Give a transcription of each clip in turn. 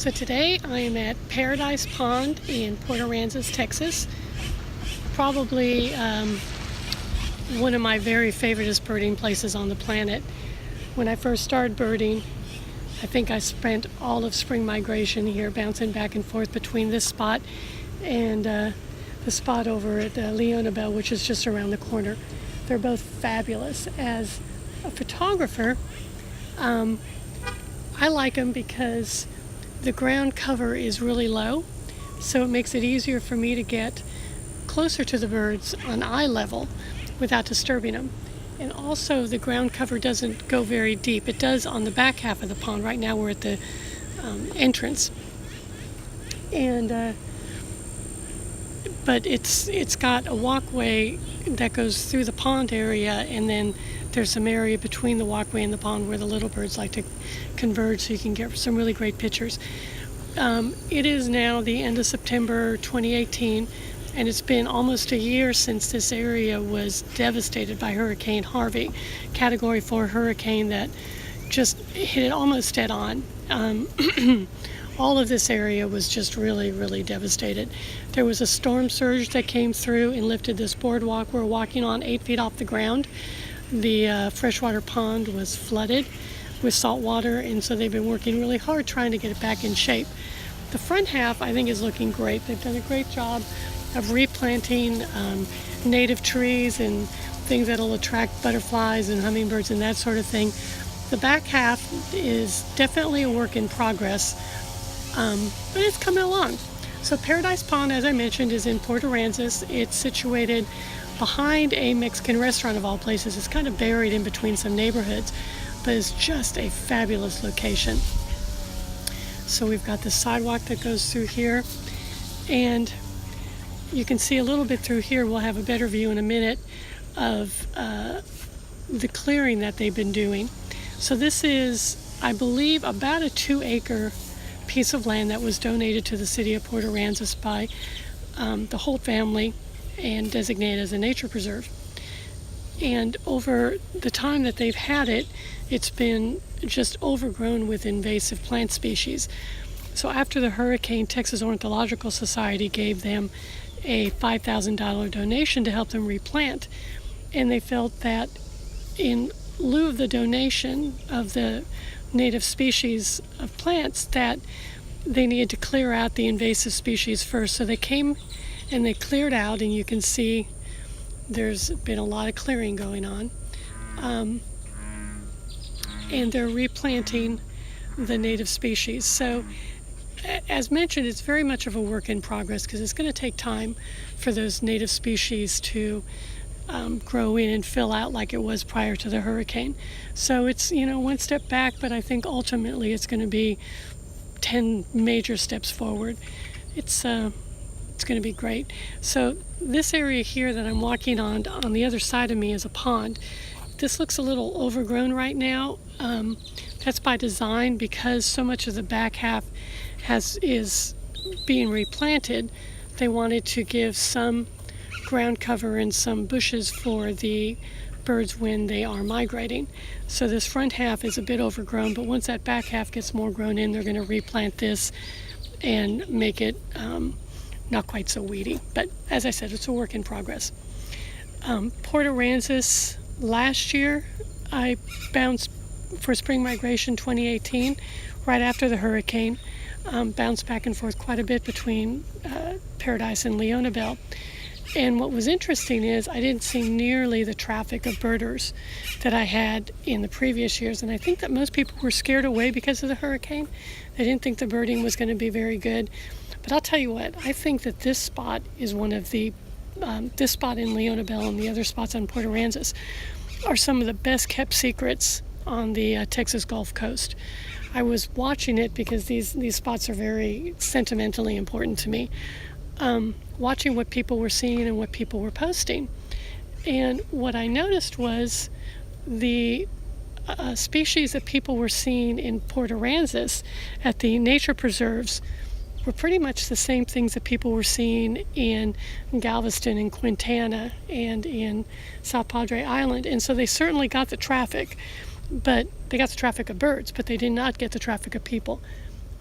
So today I am at Paradise Pond in Port Aransas, Texas. Probably one of my very favoriteest birding places on the planet. When I first started birding, I think I spent all of spring migration here bouncing back and forth between this spot and the spot over at Leonabelle, which is just around the corner. They're both fabulous. As a photographer, I like them because the ground cover is really low, so it makes it easier for me to get closer to the birds on eye level without disturbing them. And also the ground cover doesn't go very deep. It does on the back half of the pond. Right now we're at the entrance. But it's got a walkway that goes through the pond area, and then there's some area between the walkway and the pond where the little birds like to converge, so you can get some really great pictures. It is now the end of September 2018, and it's been almost a year since this area was devastated by Hurricane Harvey, Category 4 hurricane that just hit it almost dead on. All of this area was just really, really devastated. There was a storm surge that came through and lifted this boardwalk we're walking on 8 feet off the ground. The freshwater pond was flooded with salt water, and so they've been working really hard trying to get it back in shape. The front half, I think, is looking great. They've done a great job of replanting native trees and things that'll attract butterflies and hummingbirds and that sort of thing. The back half is definitely a work in progress, but it's coming along. So Paradise Pond, as I mentioned, is in Port Aransas. It's situated behind a Mexican restaurant of all places. It's kind of buried in between some neighborhoods, but it's just a fabulous location. So we've got the sidewalk that goes through here, and you can see a little bit through here. We'll have a better view in a minute of the clearing that they've been doing. So this is, I believe, about a 2-acre piece of land that was donated to the city of Port Aransas by the Holt family and designated as a nature preserve. And over the time that they've had it, it's been just overgrown with invasive plant species. So after the hurricane, Texas Ornithological Society gave them a $5,000 donation to help them replant. And they felt that in lieu of the donation of the native species of plants, that they needed to clear out the invasive species first. So they came and they cleared out, and you can see there's been a lot of clearing going on. And they're replanting the native species. So as mentioned, it's very much of a work in progress because it's going to take time for those native species to grow in and fill out like it was prior to the hurricane. So it's, one step back, but I think ultimately it's going to be 10 major steps forward. It's going to be great. So this area here that I'm walking on the other side of me is a pond. This looks a little overgrown right now. That's by design because so much of the back half is being replanted. They wanted to give some ground cover and some bushes for the birds when they are migrating. So this front half is a bit overgrown, but once that back half gets more grown in, they're going to replant this and make it not quite so weedy. But as I said, it's a work in progress. Port Aransas, last year I bounced for spring migration 2018, right after the hurricane. Bounced back and forth quite a bit between Paradise and Leonabelle. And what was interesting is I didn't see nearly the traffic of birders that I had in the previous years. And I think that most people were scared away because of the hurricane. They didn't think the birding was going to be very good. But I'll tell you what, I think that this spot is one of the, this spot in Leonabelle and the other spots on Port Aransas are some of the best kept secrets on the Texas Gulf Coast. I was watching it because these spots are very sentimentally important to me. Watching what people were seeing and what people were posting. And what I noticed was the species that people were seeing in Port Aransas at the nature preserves were pretty much the same things that people were seeing in Galveston and Quintana and in South Padre Island. And so they certainly got the traffic, but they got the traffic of birds, but they did not get the traffic of people.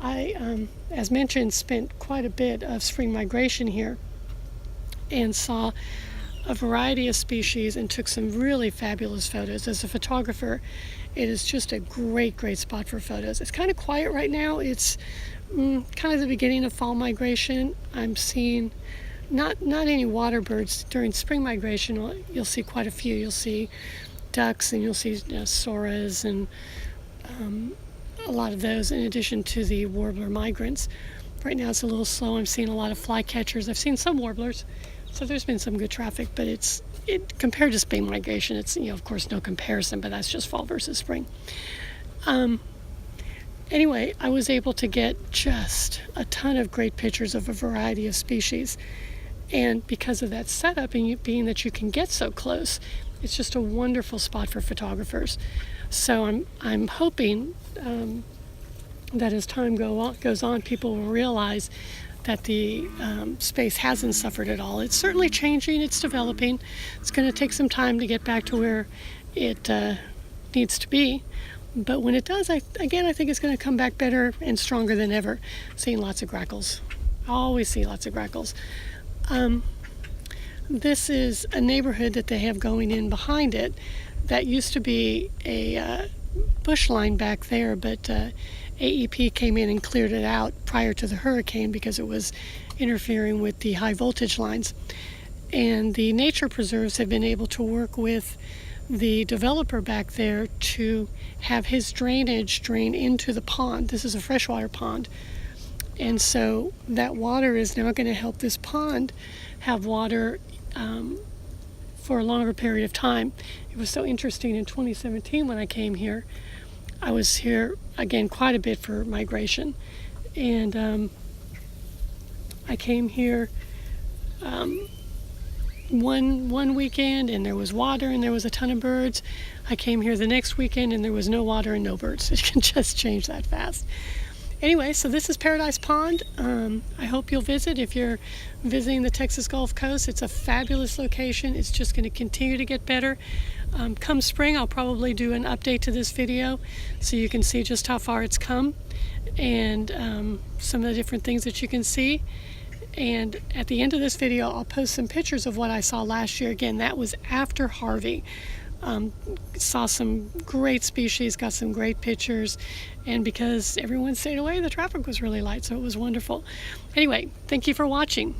I, as mentioned, spent quite a bit of spring migration here and saw a variety of species and took some really fabulous photos. As a photographer, it is just a great spot for photos. It's kind of quiet right now. It's kind of the beginning of fall migration. I'm seeing not any water birds. During spring migration, you'll see quite a few. You'll see ducks and you'll see soras and a lot of those, in addition to the warbler migrants. Right now it's a little slow. I'm seeing a lot of flycatchers. I've seen some warblers, so there's been some good traffic, but compared to spring migration, it's, of course, no comparison, but that's just fall versus spring. Anyway, I was able to get just a ton of great pictures of a variety of species, and because of that setup and being that you can get so close, it's just a wonderful spot for photographers. So I'm hoping that as time goes on, people will realize that the space hasn't suffered at all. It's certainly changing, it's developing. It's going to take some time to get back to where it needs to be. But when it does, I think it's going to come back better and stronger than ever. Seeing lots of grackles. I always see lots of grackles. This is a neighborhood that they have going in behind it. That used to be a bush line back there, but AEP came in and cleared it out prior to the hurricane because it was interfering with the high voltage lines. And the nature preserves have been able to work with the developer back there to have his drainage drain into the pond. This is a freshwater pond. And so that water is now going to help this pond have water for a longer period of time. It was so interesting in 2017 when I came here. I was here again quite a bit for migration, and I came here one weekend and there was water and there was a ton of birds. I came here the next weekend and there was no water and no birds. It can just change that fast. Anyway, so this is Paradise Pond. I hope you'll visit if you're visiting the Texas Gulf Coast. It's a fabulous location. It's just going to continue to get better. Come spring, I'll probably do an update to this video so you can see just how far it's come and some of the different things that you can see. And at the end of this video, I'll post some pictures of what I saw last year. Again, that was after Harvey. Saw some great species, got some great pictures, and because everyone stayed away, the traffic was really light, so it was wonderful. Anyway, thank you for watching.